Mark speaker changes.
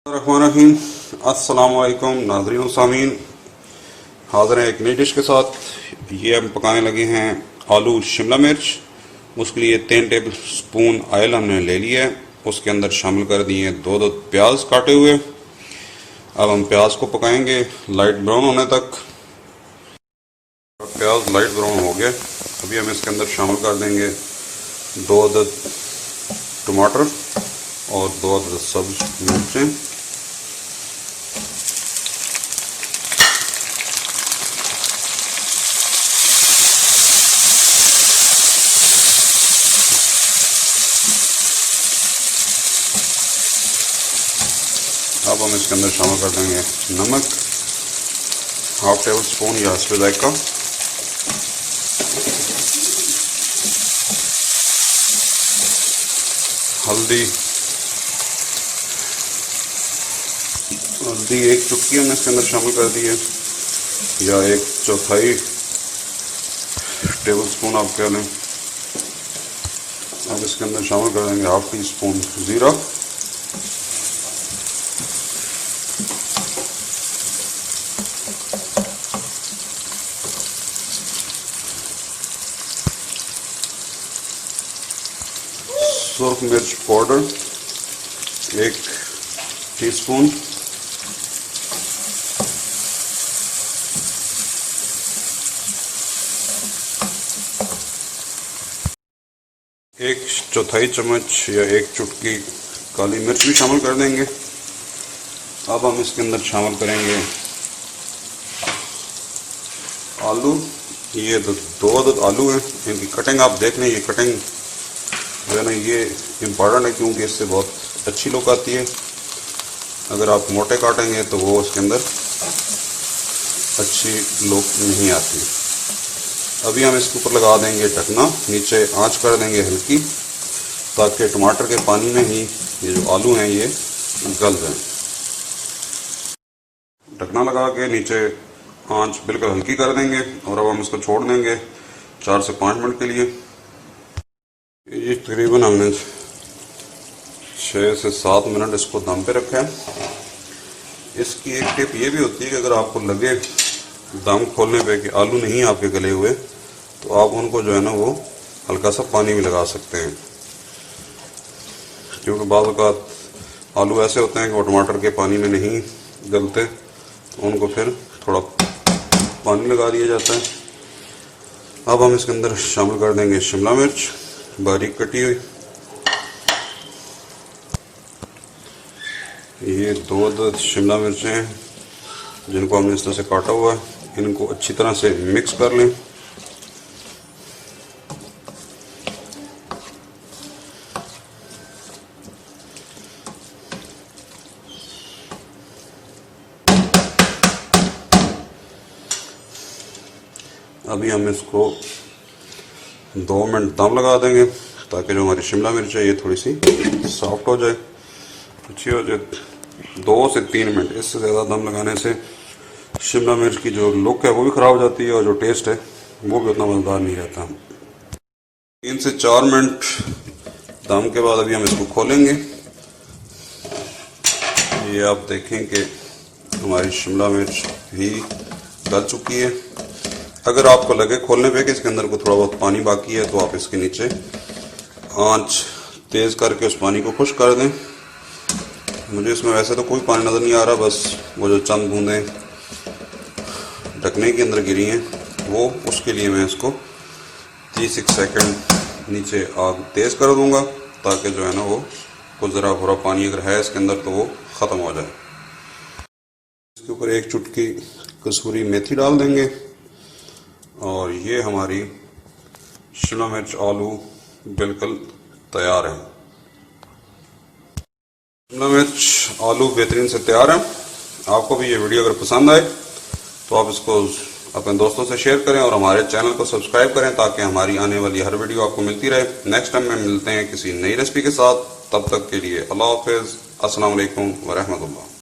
Speaker 1: रहीम अस्सलाम वालेकुम नाज़रीन सामीन, हाज़िर हैं एक नई डिश के साथ। ये हम पकाने लगे हैं आलू शिमला मिर्च। उसके लिए 3 टेबल स्पून ऑयल हमने ले लिया है। उसके अंदर शामिल कर दिए 2 प्याज काटे हुए। अब हम प्याज को पकाएंगे लाइट ब्राउन होने तक। प्याज लाइट ब्राउन हो गया, अभी हम इसके अंदर शामिल कर देंगे 2 अदद टमाटर और 2 अदद सब्ज मिर्चें। अब हम इसके अंदर शामिल कर देंगे नमक, 1/2 टेबल स्पून या हस्बे जायका, हल्दी 1 चुटकी हमने इसके अंदर शामिल कर दी है, या 1/4 टेबल स्पून आप कह लें। अब इसके अंदर शामिल कर देंगे 1/2 टी स्पून ज़ीरा, सुर्ख मिर्च पाउडर 1 टीस्पून, एक चौथाई चम्मच या 1 चुटकी काली मिर्च भी शामिल कर देंगे। अब हम इसके अंदर शामिल करेंगे आलू। ये 2 अदद आलू हैं, इनकी कटिंग आप देख लें। ये कटिंग जो है ना, ये इम्पॉर्टेंट है क्योंकि इससे बहुत अच्छी लुक आती है। अगर आप मोटे काटेंगे तो वो उसके अंदर अच्छी लुक नहीं आती। अभी हम इसके ऊपर लगा देंगे ढकना, नीचे आंच कर देंगे हल्की, ताकि टमाटर के पानी में ही ये जो आलू हैं ये गल जाएं। ढकना लगा के नीचे आंच बिल्कुल हल्की कर देंगे और अब हम इसको छोड़ देंगे 4 से 5 मिनट के लिए। ये तकरीबन हमने 6 से 7 मिनट इसको दम पे रखा है। इसकी एक टिप ये भी होती है कि अगर आपको लगे दम खोलने पे कि आलू नहीं आपके गले हुए, तो आप उनको जो है ना वो हल्का सा पानी भी लगा सकते हैं, क्योंकि बाज़ औक़ात आलू ऐसे होते हैं कि वो टमाटर के पानी में नहीं गलते, तो उनको फिर थोड़ा पानी लगा दिया जाता है। अब हम इसके अंदर शामिल कर देंगे शिमला मिर्च बारीक कटी हुई। ये 2 अदद शिमला मिर्चें हैं जिनको हमने इस तरह से काटा हुआ है। इनको अच्छी तरह से मिक्स कर लें। अभी हम इसको 2 मिनट दम लगा देंगे ताकि जो हमारी शिमला मिर्च है ये थोड़ी सी सॉफ्ट हो जाए, अच्छी हो जाए। 2 से 3 मिनट, इससे ज़्यादा दम लगाने से शिमला मिर्च की जो लुक है वो भी ख़राब हो जाती है और जो टेस्ट है वो भी उतना मज़ेदार नहीं रहता। 3 से 4 मिनट दम के बाद अभी हम इसको खोलेंगे। ये आप देखें कि हमारी शिमला मिर्च भी गल चुकी है। अगर आपको लगे खोलने पे कि इसके अंदर को थोड़ा बहुत पानी बाकी है, तो आप इसके नीचे आंच तेज़ करके उस पानी को खुश्क कर दें। मुझे इसमें वैसे तो कोई पानी नज़र नहीं आ रहा, बस वो जो चंद बूंदें ढकने के अंदर गिरी हैं वो, उसके लिए मैं इसको 30 सेकंड नीचे आग तेज़ कर दूंगा, ताकि जो है ना वो कुछ ज़रा थोड़ा पानी अगर है इसके अंदर तो वो ख़त्म हो जाए। इसके ऊपर 1 चुटकी कसूरी मेथी डाल देंगे और ये हमारी शिमला मिर्च आलू बिल्कुल तैयार है। शिमला मिर्च आलू बेहतरीन से तैयार है। आपको भी ये वीडियो अगर पसंद आए तो आप इसको अपने दोस्तों से शेयर करें और हमारे चैनल को सब्सक्राइब करें, ताकि हमारी आने वाली हर वीडियो आपको मिलती रहे। नेक्स्ट टाइम में मिलते हैं किसी नई रेसिपी के साथ। तब तक के लिए अल्लाह हाफिज़, अस्सलाम वालेकुम व रहमतुल्लाह।